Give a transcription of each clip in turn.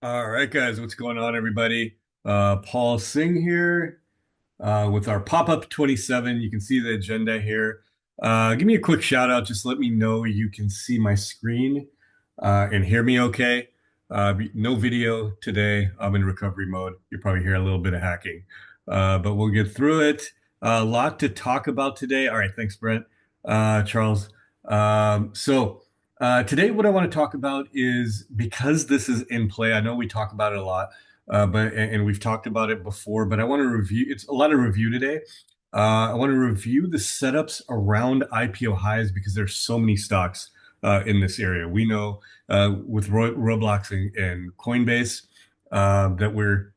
All right, guys, what's going on, everybody? Paul Singh here with our pop-up 27. You can see the agenda here. Give me a quick shout out. Just let me know you can see my screen and hear me okay. No video today. I'm in recovery mode. You'll probably hear a little bit of hacking, but we'll get through it. A lot to talk about today. All right, thanks, Brent. Charles. Today, what I want to talk about is because this is in play. I know we talk about it a lot, but we've talked about it before. But I want to review. It's a lot of review today. I want to review the setups around IPO highs because there's so many stocks in this area. We know with Roblox and Coinbase that we're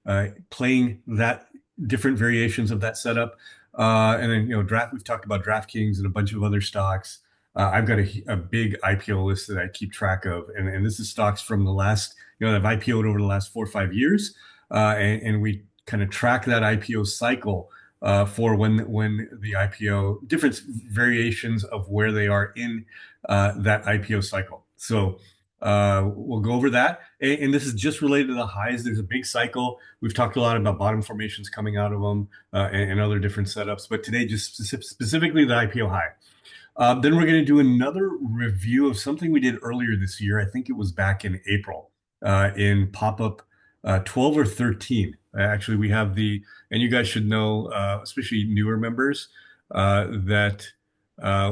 playing that different variations of that setup. And then, draft. We've talked about DraftKings and a bunch of other stocks. I've got a big IPO list that I keep track of, and this is stocks from the last, that have IPO'd over the last 4 or 5 years, and we kind of track that IPO cycle for when the IPO, different variations of where they are in that IPO cycle. So we'll go over that, and this is just related to the highs. There's a big cycle. We've talked a lot about bottom formations coming out of them and other different setups, but today just specifically the IPO high. Then we're going to do another review of something we did earlier this year. I think it was back in April in pop-up 12 or 13. Actually, we have and you guys should know, especially newer members, that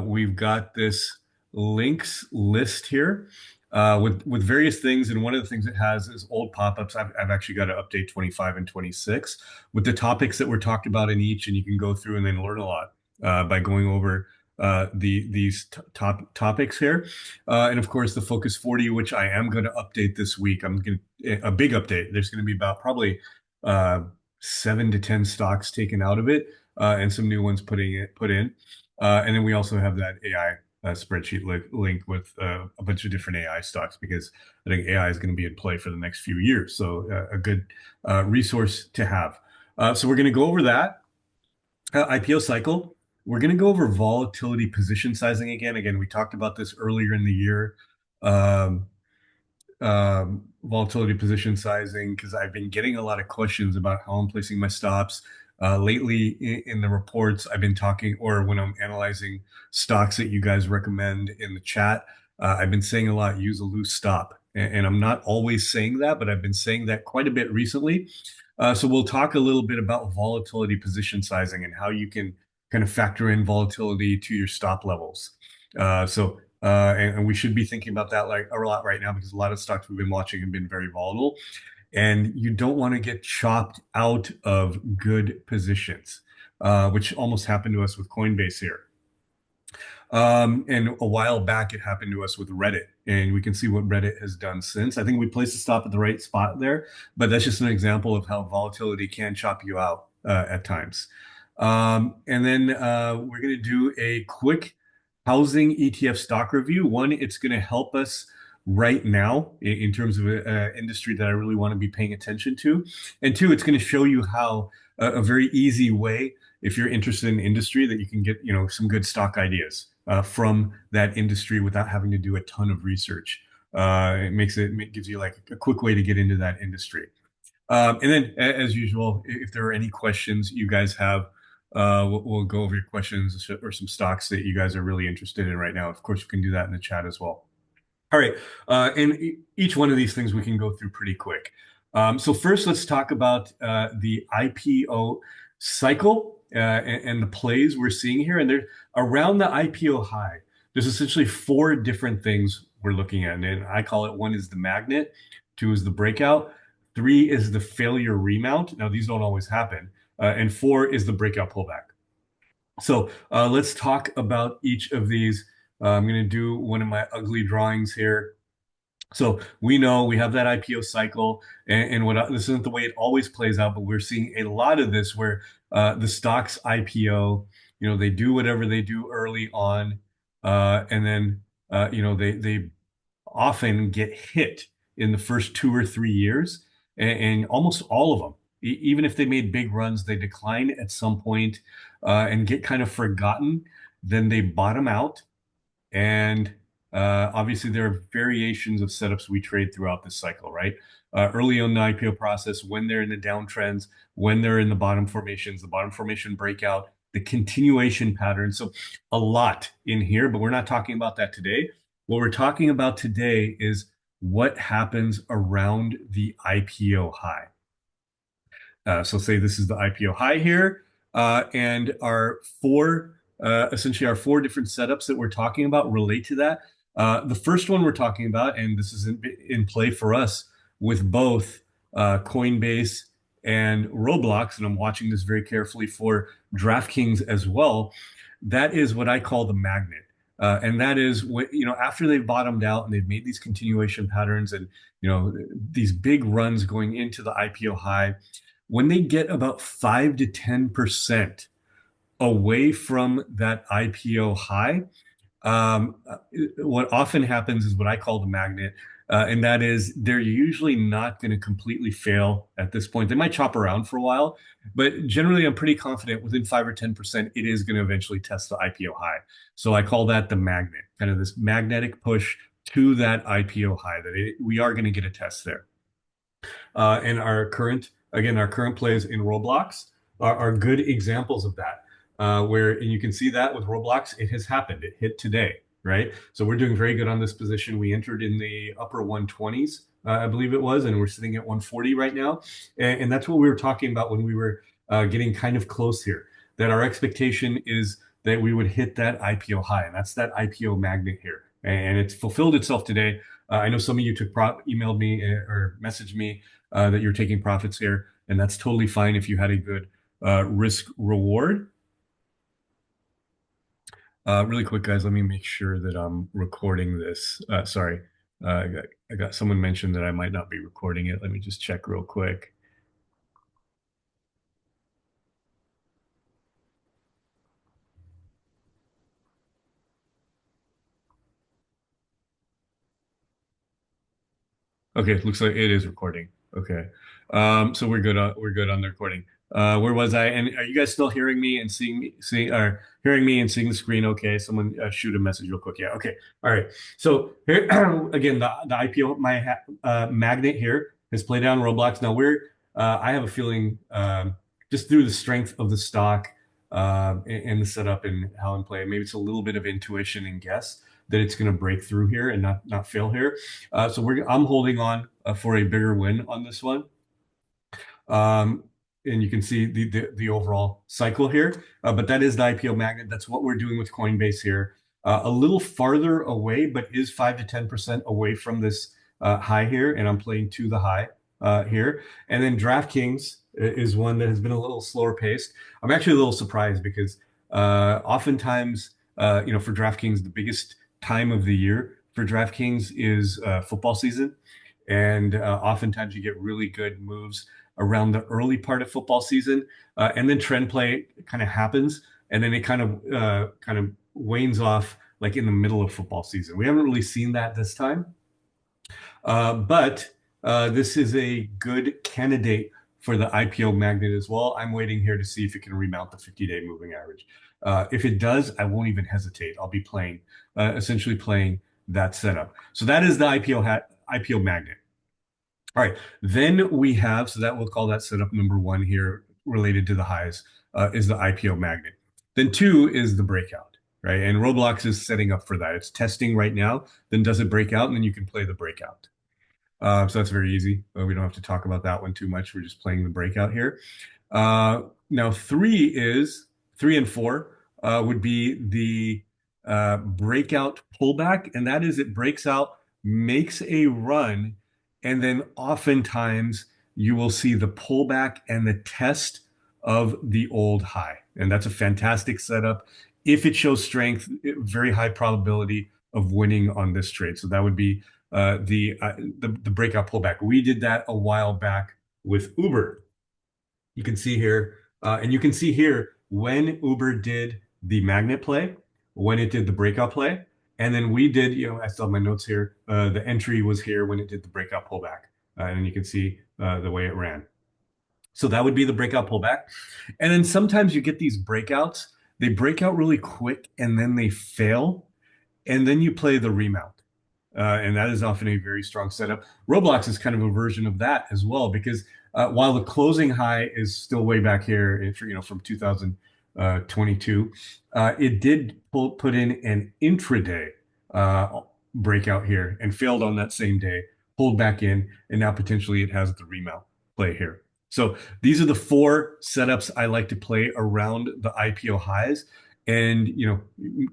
we've got this links list here with various things. And one of the things it has is old pop-ups. I've actually got to update 25 and 26 with the topics that were talked about in each, and you can go through and then learn a lot by going over these top topics here, and of course the Focus 40, which I am going to update this week. I'm going to a big update. There's going to be about probably 7 to 10 stocks taken out of it, and some new ones put in, and then we also have that AI spreadsheet link with a bunch of different AI stocks because I think AI is going to be in play for the next few years. So a good resource to have. So we're going to go over that IPO cycle. We're going to go over volatility position sizing again. Again, we talked about this earlier in the year. Um, Volatility position sizing because I've been getting a lot of questions about how I'm placing my stops. Lately in the reports, I've been talking, or when I'm analyzing stocks that you guys recommend in the chat, I've been saying a lot, use a loose stop. And I'm not always saying that, but I've been saying that quite a bit recently. So we'll talk a little bit about volatility position sizing and how you can kind of factor in volatility to your stop levels. And we should be thinking about that like a lot right now because a lot of stocks we've been watching have been very volatile, and you don't want to get chopped out of good positions, which almost happened to us with Coinbase here. And a while back, it happened to us with Reddit, and we can see what Reddit has done since. I think we placed the stop at the right spot there, but that's just an example of how volatility can chop you out at times. And then we're going to do a quick housing ETF stock review. One, it's going to help us right now in terms of an industry that I really want to be paying attention to. And two, it's going to show you how a very easy way, if you're interested in industry, that you can get, some good stock ideas from that industry without having to do a ton of research. It gives you like a quick way to get into that industry. And then, as usual, if there are any questions you guys have, we'll go over your questions or some stocks that you guys are really interested in right now. Of course, you can do that in the chat as well. All right. And each one of these things we can go through pretty quick. So first, let's talk about the IPO cycle and the plays we're seeing here. And they're around the IPO high. There's essentially 4 different things we're looking at. And I call it: 1 is the magnet, 2 is the breakout, 3 is the failure remount. Now, these don't always happen. And 4 is the breakout pullback. So let's talk about each of these. I'm going to do one of my ugly drawings here. So we know we have that IPO cycle, and this isn't the way it always plays out, but we're seeing a lot of this where the stocks IPO, they do whatever they do early on, and then they often get hit in the first 2 or 3 years, and almost all of them, even if they made big runs, they decline at some point and get kind of forgotten. Then they bottom out, and Obviously, there are variations of setups we trade throughout this cycle, right? Early on the IPO process, when they're in the downtrends, when they're in the bottom formations, the bottom formation breakout, the continuation pattern. So a lot in here, but we're not talking about that today. What we're talking about today is what happens around the IPO high. So say this is the IPO high here, and our essentially our four different setups that we're talking about relate to that. The first one we're talking about, and this is in play for us with both Coinbase and Roblox, and I'm watching this very carefully for DraftKings as well. That is what I call the magnet. And that is what, after they've bottomed out and they've made these continuation patterns and, these big runs going into the IPO high, when they get about 5 to 10% away from that IPO high, um, what often happens is what I call the magnet. And that is they're usually not going to completely fail at this point. They might chop around for a while, but generally I'm pretty confident within 5 or 10%, it is going to eventually test the IPO high. So I call that the magnet, kind of this magnetic push to that IPO high that we are going to get a test there. And our current plays in Roblox are good examples of that. And you can see that with Roblox, it has happened. It hit today, right? So we're doing very good on this position. We entered in the upper 120s, I believe it was, and we're sitting at 140 right now. And that's what we were talking about when we were getting kind of close here. That our expectation is that we would hit that IPO high, and that's that IPO magnet here. And it's fulfilled itself today. I know some of you emailed me or messaged me that you're taking profits here, and that's totally fine if you had a good risk reward. Really quick, guys, let me make sure that I'm recording this. Sorry, I got someone mentioned that I might not be recording it. Let me just check real quick. Okay, looks like it is recording. Okay. So we're good on the recording. Where was I? And are you guys still hearing me and or hearing me and seeing the screen? Okay, someone shoot a message real quick. Yeah, okay. All right. So here again, the IPO, magnet here has played down Roblox. Now I have a feeling just through the strength of the stock and the setup and how I'm playing, maybe it's a little bit of intuition and guess that it's going to break through here and not fail here. So I'm holding on for a bigger win on this one. And you can see the overall cycle here. But that is the IPO magnet. That's what we're doing with Coinbase here. A little farther away, but is 5 to 10% away from this high here. And I'm playing to the high here. And then DraftKings is one that has been a little slower paced. I'm actually a little surprised because oftentimes, for DraftKings, the biggest time of the year for DraftKings is football season. And oftentimes you get really good moves around the early part of football season. And then trend play kind of happens. And then it kind of wanes off like in the middle of football season. We haven't really seen that this time. But this is a good candidate for the IPO magnet as well. I'm waiting here to see if it can remount the 50-day moving average. If it does, I won't even hesitate. I'll be essentially playing that setup. So that is the IPO magnet. All right, then we have, so that we'll call that setup number one here related to the highs, is the IPO magnet. Then two is the breakout, right? And Roblox is setting up for that. It's testing right now, then does it break out, and then you can play the breakout. So that's very easy. We don't have to talk about that one too much. We're just playing the breakout here. Now three and four would be the breakout pullback, and that is it breaks out, makes a run, and then oftentimes you will see the pullback and the test of the old high. And that's a fantastic setup. If it shows strength, very high probability of winning on this trade. So that would be the breakout pullback. We did that a while back with Uber. You can see here, and you can see here when Uber did the magnet play, when it did the breakout play, and then we did, I still have my notes here. The entry was here when it did the breakout pullback, and you can see the way it ran. So that would be the breakout pullback. And then sometimes you get these breakouts. They break out really quick and then they fail. And then you play the remount. and that is often a very strong setup. Roblox is kind of a version of that as well, because while the closing high is still way back here, from 2022, it did put in an intraday uh, breakout here and failed on that same day, pulled back in, and now potentially it has the remount play here. So these are the four setups I like to play around the IPO highs, and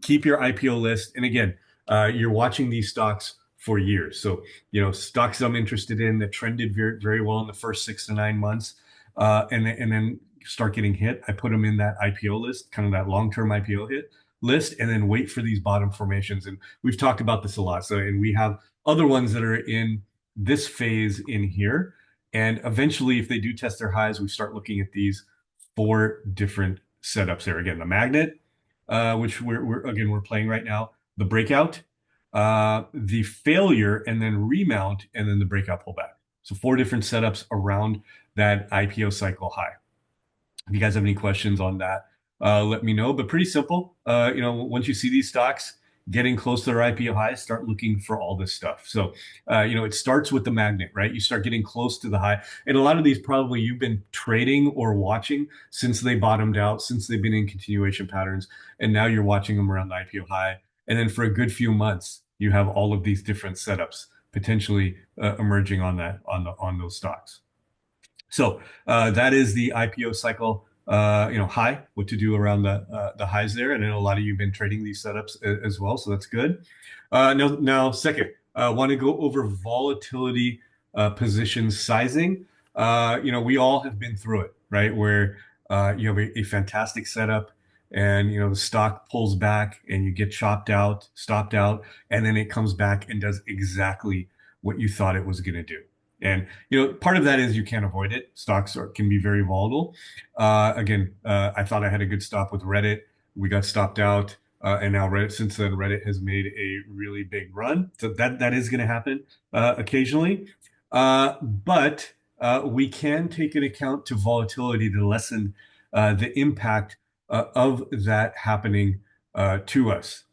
keep your IPO list. And again, you're watching these stocks for years. So, stocks I'm interested in that trended very, very well in the first 6 to 9 months, and then start getting hit. I put them in that IPO list, kind of that long-term IPO hit list, and then wait for these bottom formations. And we've talked about this a lot. So, and we have other ones that are in this phase in here. And eventually, if they do test their highs, we start looking at these four different setups here. Again, the magnet, which we're playing right now, the breakout, the failure, and then remount, and then the breakout pullback. So four different setups around that IPO cycle high. If you guys have any questions on that, let me know. But pretty simple. Once you see these stocks getting close to their IPO highs, start looking for all this stuff. So, it starts with the magnet, right? You start getting close to the high. And a lot of these probably you've been trading or watching since they bottomed out, since they've been in continuation patterns. And now you're watching them around the IPO high. And then for a good few months, you have all of these different setups potentially emerging on those stocks. So that is the IPO cycle, high, what to do around the highs there. And I know a lot of you have been trading these setups as well, so that's good. Now, second, want to go over volatility position sizing. We all have been through it, right? Where you have a fantastic setup, and the stock pulls back, and you get stopped out, and then it comes back and does exactly what you thought it was going to do. And part of that is you can't avoid it. Stocks can be very volatile. Again, I thought I had a good stop with Reddit. We got stopped out, and now since then, Reddit has made a really big run. So that is going to happen occasionally, but we can take an account to volatility to lessen the impact of that happening to us.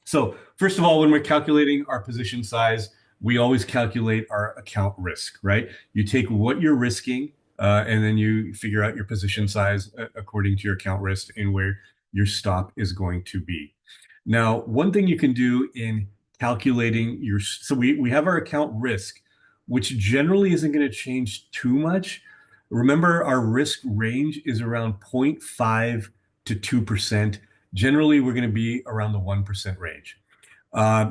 So first of all, when we're calculating our position size, we always calculate our account risk, right? You take what you're risking, and then you figure out your position size according to your account risk and where your stop is going to be. Now, one thing you can do in calculating so we have our account risk, which generally isn't going to change too much. Remember, our risk range is around 0.5 to 2%. Generally, we're going to be around the 1% range.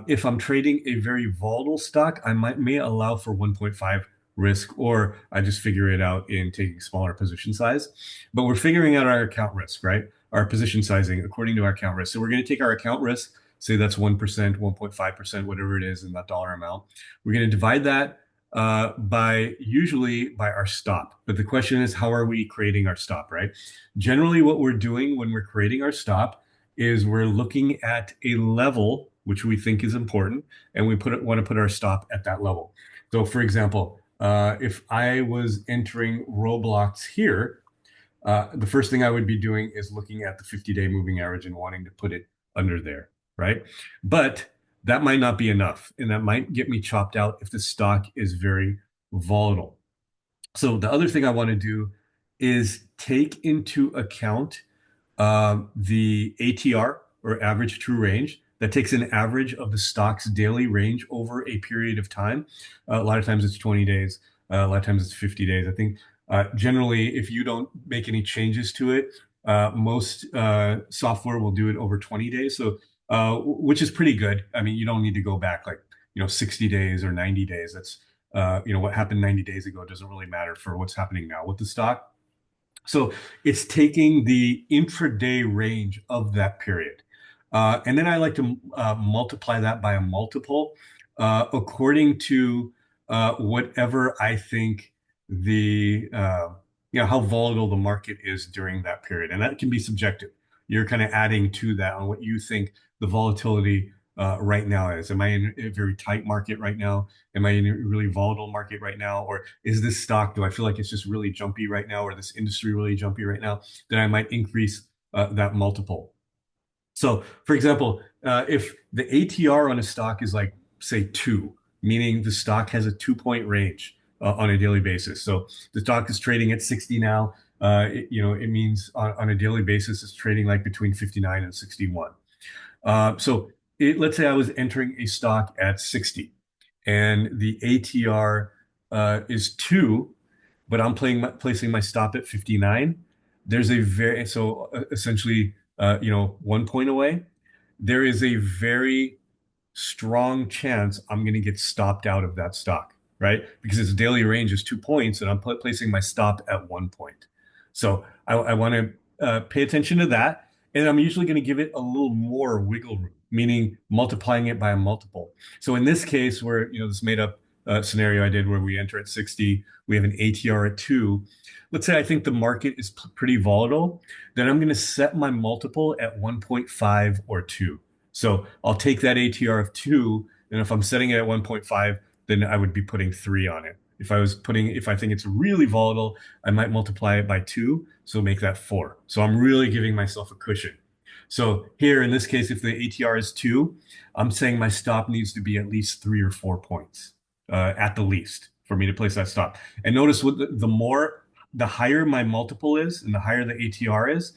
If I'm trading a very volatile stock, I may allow for 1.5 risk, or I just figure it out in taking smaller position size. But we're figuring out our account risk, right? Our position sizing according to our account risk. So we're going to take our account risk, say that's 1%, 1.5%, whatever it is in that dollar amount. We're going to divide that usually by our stop. But the question is, how are we creating our stop, right? Generally, what we're doing when we're creating our stop is we're looking at a level which we think is important, and we want to put our stop at that level. So, for example, if I was entering Roblox here, the first thing I would be doing is looking at the 50-day moving average and wanting to put it under there, right? But that might not be enough, and that might get me chopped out if the stock is very volatile. So the other thing I want to do is take into account the ATR, or average true range. That takes an average of the stock's daily range over a period of time. A lot of times it's 20 days. A lot of times it's 50 days. I think generally, if you don't make any changes to it, most software will do it over 20 days. So, which is pretty good. I mean, you don't need to go back like 60 days or 90 days. That's what happened 90 days ago doesn't really matter for what's happening now with the stock. So it's taking the intraday range of that period. And then I like to multiply that by a multiple according to whatever I think how volatile the market is during that period. And that can be subjective. You're kind of adding to that on what you think the volatility right now is. Am I in a very tight market right now? Am I in a really volatile market right now? Or is this stock, do I feel like it's just really jumpy right now? Or this industry really jumpy right now? Then I might increase that multiple. So, for example, if the ATR on a stock is like say two, meaning the stock has a 2 point range on a daily basis. So the stock is trading at 60 now. It means on a daily basis, it's trading like between 59 and 61. Let's say I was entering a stock at 60 and the ATR is two, but I'm placing my stop at 59. There's a very, so essentially, 1 point away. There is a very strong chance I'm going to get stopped out of that stock, right? Because its daily range is 2 points and I'm placing my stop at 1 point. So I want to pay attention to that. And I'm usually going to give it a little more wiggle room, meaning multiplying it by a multiple. So in this case, where, this made up scenario I did where we enter at 60, we have an ATR at two. Let's say I think the market is pretty volatile, then I'm going to set my multiple at 1.5 or two. So I'll take that ATR of two, and if I'm setting it at 1.5, then I would be putting three on it. If I think it's really volatile, I might multiply it by two, so make that four. So I'm really giving myself a cushion. So here in this case, if the ATR is two, I'm saying my stop needs to be at least 3 or 4 points, at the least, for me to place that stop. And notice what the higher my multiple is, and the higher the ATR is,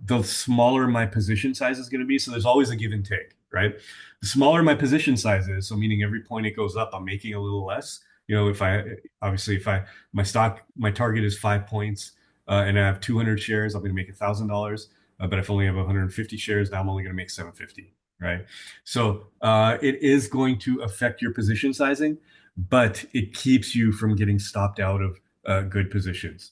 the smaller my position size is going to be. So there's always a give and take, right? The smaller my position size is, so meaning every point it goes up, I'm making a little less. If my target is 5 points, and I have 200 shares, I'm going to make $1,000. But if I only have 150 shares, now I'm only going to make 750, right? So it is going to affect your position sizing, but it keeps you from getting stopped out of good positions.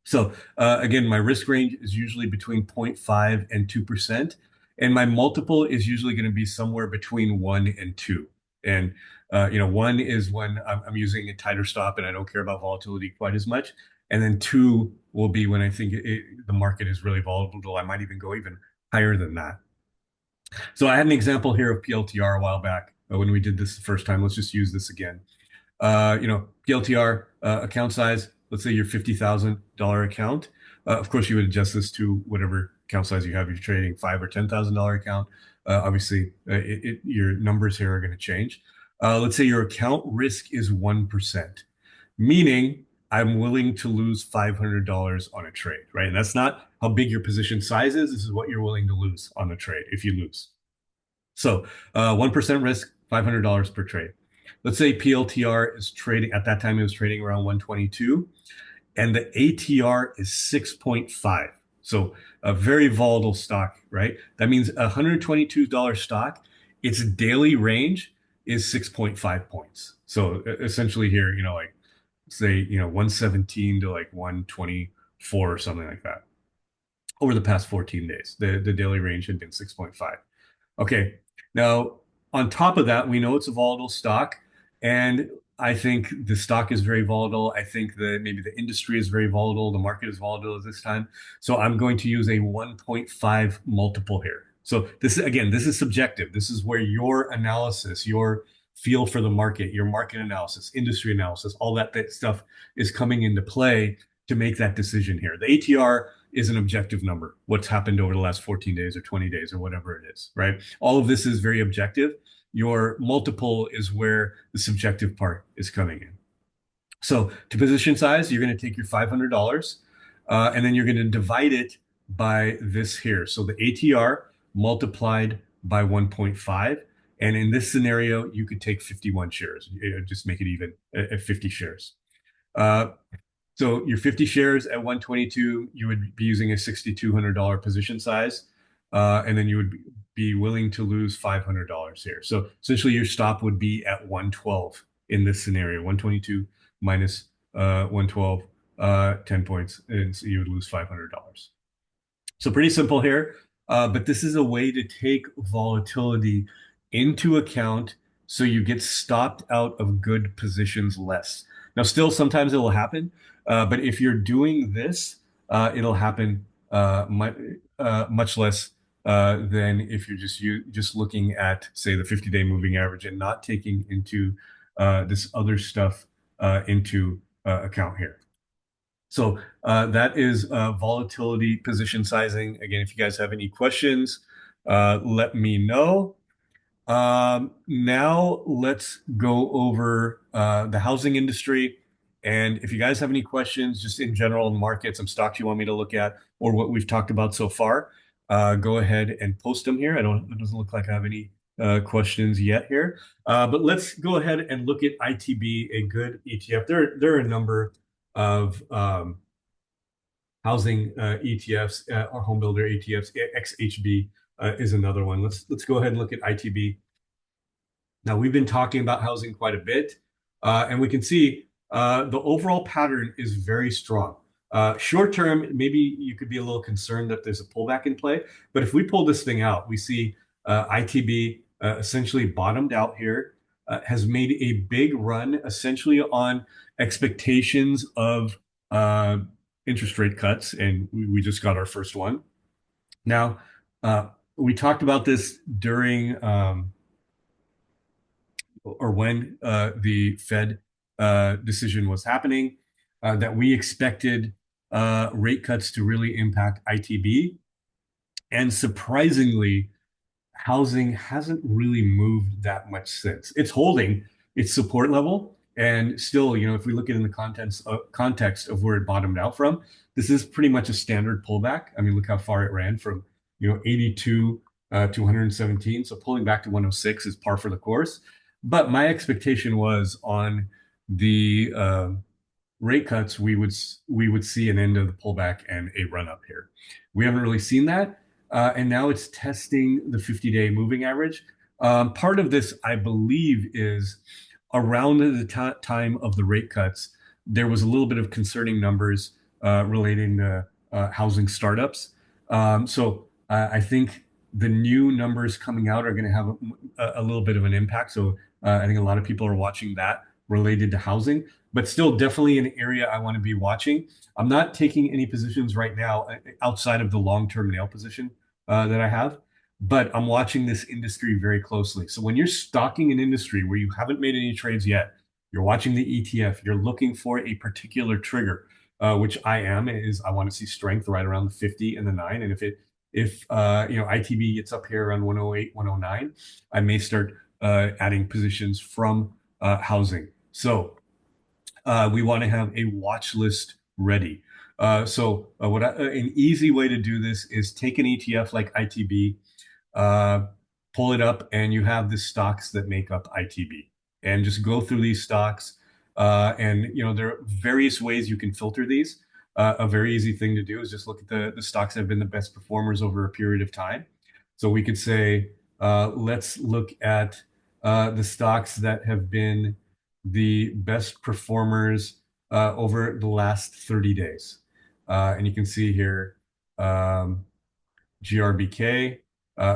So again, my risk range is usually between 0.5 and 2%. And my multiple is usually going to be somewhere between one and two. And, one is when I'm using a tighter stop and I don't care about volatility quite as much. And then two will be when I think the market is really volatile. I might even go even higher than that. So I had an example here of PLTR a while back when we did this the first time. Let's just use this again. PLTR account size, let's say your $50,000 account. Of course, you would adjust this to whatever account size you have. If you're trading $5,000 or $10,000 account, obviously your numbers here are going to change. Let's say your account risk is 1%, meaning I'm willing to lose $500 on a trade, right? And that's not how big your position size is. This is what you're willing to lose on a trade if you lose. So 1% risk, $500 per trade. Let's say PLTR is trading, at that time it was trading around 122, and the ATR is 6.5. So a very volatile stock, right? That means a $122 stock, its daily range is 6.5 points. So essentially here, like say, 117 to like 124 or something like that over the past 14 days. The daily range had been 6.5. Okay. Now, on top of that, we know it's a volatile stock, and I think the stock is very volatile. I think that maybe the industry is very volatile. The market is volatile at this time. So I'm going to use a 1.5 multiple here. So this is subjective. This is where your analysis, your feel for the market, your market analysis, industry analysis, all that stuff is coming into play to make that decision here. The ATR is an objective number. What's happened over the last 14 days or 20 days or whatever it is, right? All of this is very objective. Your multiple is where the subjective part is coming in. So to position size, you're going to take your $500 and then you're going to divide it by this here. So the ATR multiplied by 1.5. And in this scenario, you could take 51 shares. Just make it even at 50 shares. So your 50 shares at 122, you would be using a $6,200 position size. And then you would be willing to lose $500 here. So essentially your stop would be at 112 in this scenario, 122 minus 112, 10 points. And so you would lose $500. So pretty simple here. But this is a way to take volatility into account so you get stopped out of good positions less. Now, still, sometimes it will happen. But if you're doing this, it'll happen much less than if you're just looking at, say, the 50-day moving average and not taking into this other stuff into account here. So that is volatility position sizing. Again, if you guys have any questions, let me know. Now let's go over the housing industry. And if you guys have any questions, just in general in markets, some stocks you want me to look at, or what we've talked about so far, go ahead and post them here. It doesn't look like I have any questions yet here. But let's go ahead and look at ITB, a good ETF. There are a number of housing ETFs or home builder ETFs. XHB is another one. Let's go ahead and look at ITB. Now, we've been talking about housing quite a bit, and we can see the overall pattern is very strong. Short term, maybe you could be a little concerned that there's a pullback in play, but if we pull this thing out, we see ITB essentially bottomed out here, has made a big run essentially on expectations of uh, interest rate cuts, and we just got our first one. Now, we talked about this during or when the Fed decision was happening, that we expected rate cuts to really impact ITB. And surprisingly, housing hasn't really moved that much since. It's holding its support level. And still, if we look at it in the context of where it bottomed out from, this is pretty much a standard pullback. I mean, look how far it ran from, 82 to 117. So pulling back to 106 is par for the course. But my expectation was on the rate cuts, we would see an end of the pullback and a run up here. We haven't really seen that, and now it's testing the 50-day moving average. Part of this, I believe, is around the time of the rate cuts. There was a little bit of concerning numbers relating to housing startups. I think the new numbers coming out are going to have a little bit of an impact. So I think a lot of people are watching that related to housing, but still definitely an area I want to be watching. I'm not taking any positions right now outside of the long-term nail position that I have, but I'm watching this industry very closely. So when you're stocking an industry where you haven't made any trades yet, you're watching the ETF, you're looking for a particular trigger, which I am, is I want to see strength right around the 50 and the 9. And if ITB gets up here around 108, 109, I may start adding positions from housing. So we want to have a watch list ready. An easy way to do this is take an ETF like ITB, uh, pull it up, and you have the stocks that make up ITB, and just go through these stocks. There are various ways you can filter these. A very easy thing to do is just look at the stocks that have been the best performers over a period of time. So we could say, let's look at the stocks that have been the best performers over the last 30 days. And you can see here, GRBK,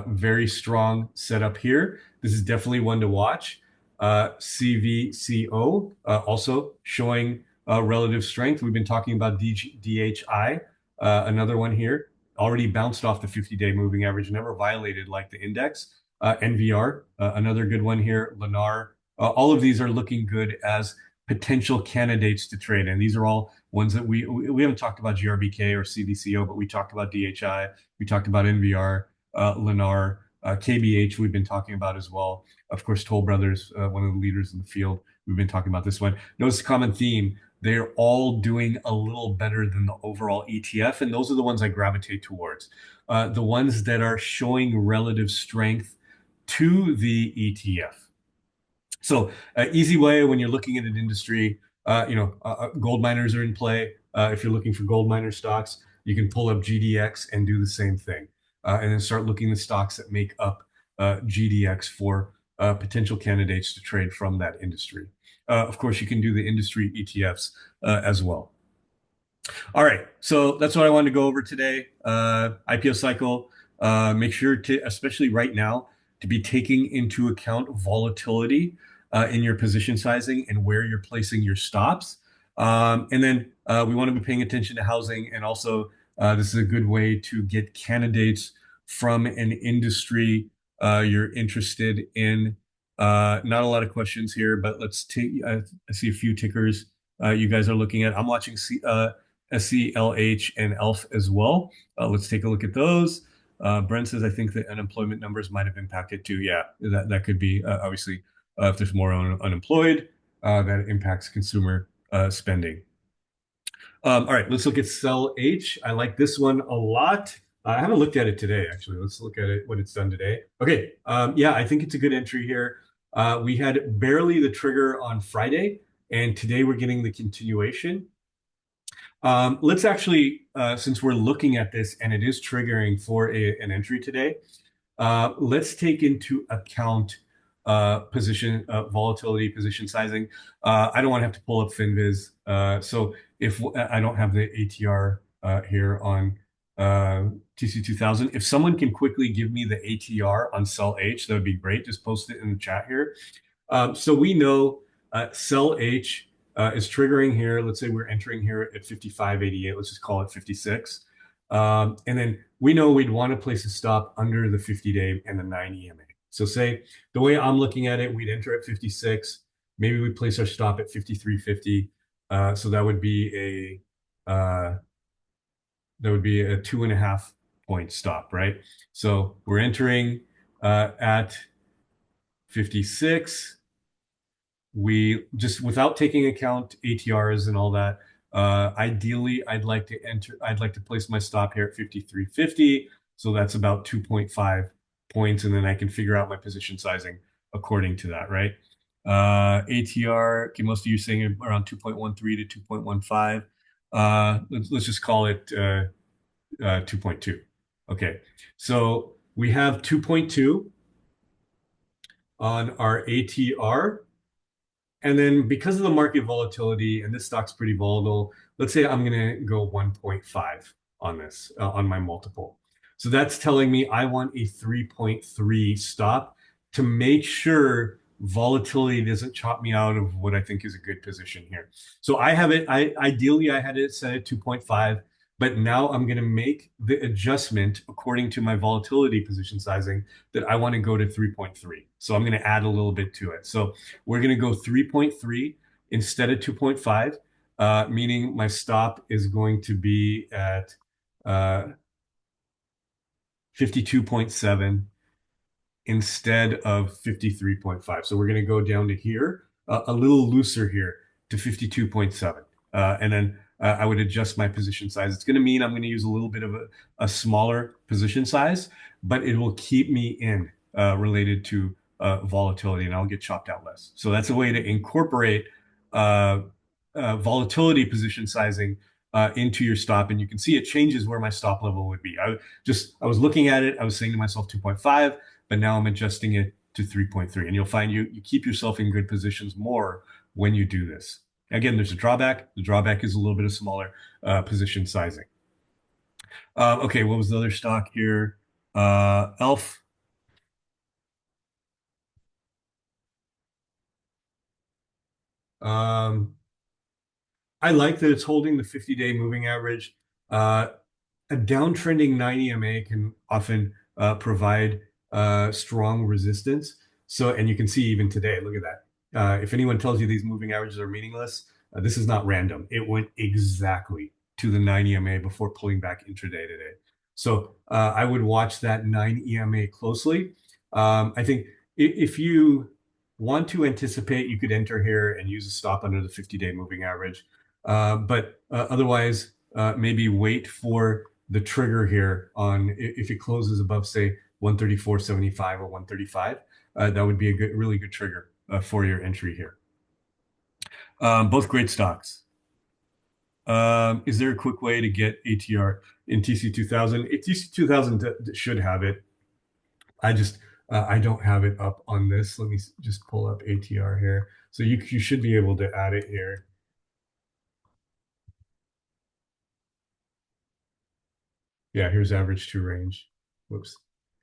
very strong setup here. This is definitely one to watch. CVCO, also showing relative strength. We've been talking about DHI, another one here, already bounced off the 50-day moving average, never violated like the index. NVR, another good one here. Lennar, all of these are looking good as potential candidates to trade. And these are all ones that we haven't talked about GRBK or CVCO, but we talked about DHI, we talked about NVR, Lennar, KBH we've been talking about as well. Of course, Toll Brothers, one of the leaders in the field, we've been talking about this one. Notice a common theme. They're all doing a little better than the overall ETF, and those are the ones I gravitate towards. The ones that are showing relative strength to the ETF. So, easy way when you're looking at an industry, gold miners are in play. If you're looking for gold miner stocks, you can pull up GDX and do the same thing, and then start looking at stocks that make up GDX for potential candidates to trade from that industry. Of course, you can do the industry ETFs as well. All right, so that's what I wanted to go over today. IPO cycle. Make sure to, especially right now, to be taking into account volatility in your position sizing and where you're placing your stops. And then we want to be paying attention to housing, and also this is a good way to get candidates from an industry you're interested in. Not a lot of questions here, but let's take. I see a few tickers you guys are looking at. I'm watching SCLH and ELF as well. Let's take a look at those. Brent says, I think the unemployment numbers might have impacted too. Yeah, that could be obviously if there's more unemployed, that impacts consumer spending. All right, let's look at Cell H. I like this one a lot. I haven't looked at it today, actually. Let's look at it, what it's done today. Okay, yeah, I think it's a good entry here. We had barely the trigger on Friday, and today we're getting the continuation. Let's actually, since we're looking at this and it is triggering for an entry today, let's take into account position volatility, position sizing. I don't want to have to pull up FinViz. So if I don't have the ATR here on TC2000, if someone can quickly give me the ATR on Cell H, that would be great. Just post it in the chat here. So we know Cell H is triggering here. Let's say we're entering here at 55.88. Let's just call it 56. And then we know we'd want to place a stop under the 50-day and the 9 EMA. So say the way I'm looking at it, we'd enter at 56. Maybe we place our stop at 53.50. So that would be a 2.5 point stop, right? So we're entering at 56. We just, without taking account ATRs and all that, ideally I'd like to place my stop here at 53.50. So that's about 2.5 points, and then I can figure out my position sizing according to that, right? ATR, okay, most of you saying around 2.13 to 2.15. Let's just call it 2.2. Okay, so we have 2.2 on our ATR. And then because of the market volatility, and this stock's pretty volatile, let's say I'm going to go 1.5 on this, on my multiple. So that's telling me I want a 3.3 stop to make sure volatility doesn't chop me out of what I think is a good position here. So I have it, ideally I had it set at 2.5, but now I'm going to make the adjustment according to my volatility position sizing that I want to go to 3.3. So I'm going to add a little bit to it. So we're going to go 3.3 instead of 2.5, meaning my stop is going to be at 52.7 instead of 53.5. So we're going to go down to here, a little looser here to 52.7. And then I would adjust my position size. It's going to mean I'm going to use a little bit of a smaller position size, but it will keep me in related to volatility, and I'll get chopped out less. So that's a way to incorporate volatility position sizing into your stop, and you can see it changes where my stop level would be. I was looking at it, I was saying to myself 2.5, but now I'm adjusting it to 3.3, and you'll find you keep yourself in good positions more when you do this. Again, there's a drawback. The drawback is a little bit of smaller position sizing. Okay, what was the other stock here? Elf. Um, I like that it's holding the 50-day moving average. A downtrending 9 EMA can often provide strong resistance. So, and you can see even today, look at that. If anyone tells you these moving averages are meaningless, this is not random. It went exactly to the 9 EMA before pulling back intraday today. So I would watch that 9 EMA closely. I think if you want to anticipate, you could enter here and use a stop under the 50-day moving average. But otherwise, maybe wait for the trigger here on if it closes above, say, 134.75 or 135. That would be a really good trigger for your entry here. Both great stocks. Is there a quick way to get ATR in TC2000? TC2000 should have it. I don't have it up on this. Let me just pull up ATR here. So you should be able to add it here. Yeah, here's average true range. Whoops.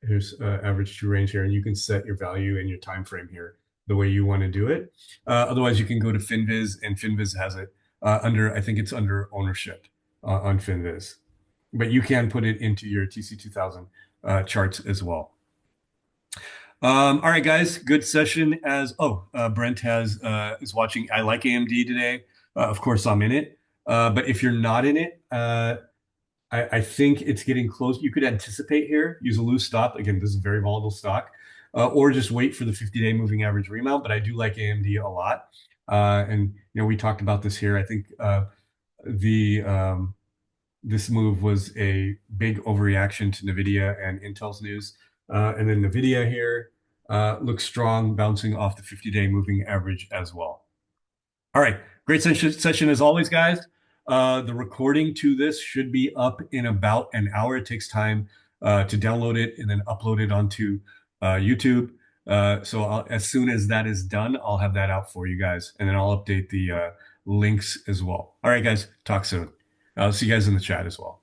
Here's average true range here, and you can set your value and your time frame here the way you want to do it. Otherwise, you can go to FinViz, and FinViz has it I think it's under ownership on FinViz. But you can put it into your TC2000 charts as well. All right, guys, good session. Brent is watching. I like AMD today. Of course, I'm in it. But if you're not in it, I think it's getting close. You could anticipate here, use a loose stop. Again, this is a very volatile stock, or just wait for the 50-day moving average remount. But I do like AMD a lot. And we talked about this here. I think the this move was a big overreaction to NVIDIA and Intel's news. And then NVIDIA here looks strong, bouncing off the 50-day moving average as well. All right. Great session as always, guys. The recording to this should be up in about an hour. It takes time to download it and then upload it onto YouTube. So as soon as that is done, I'll have that out for you guys. And then I'll update the links as well. All right, guys. Talk soon. I'll see you guys in the chat as well.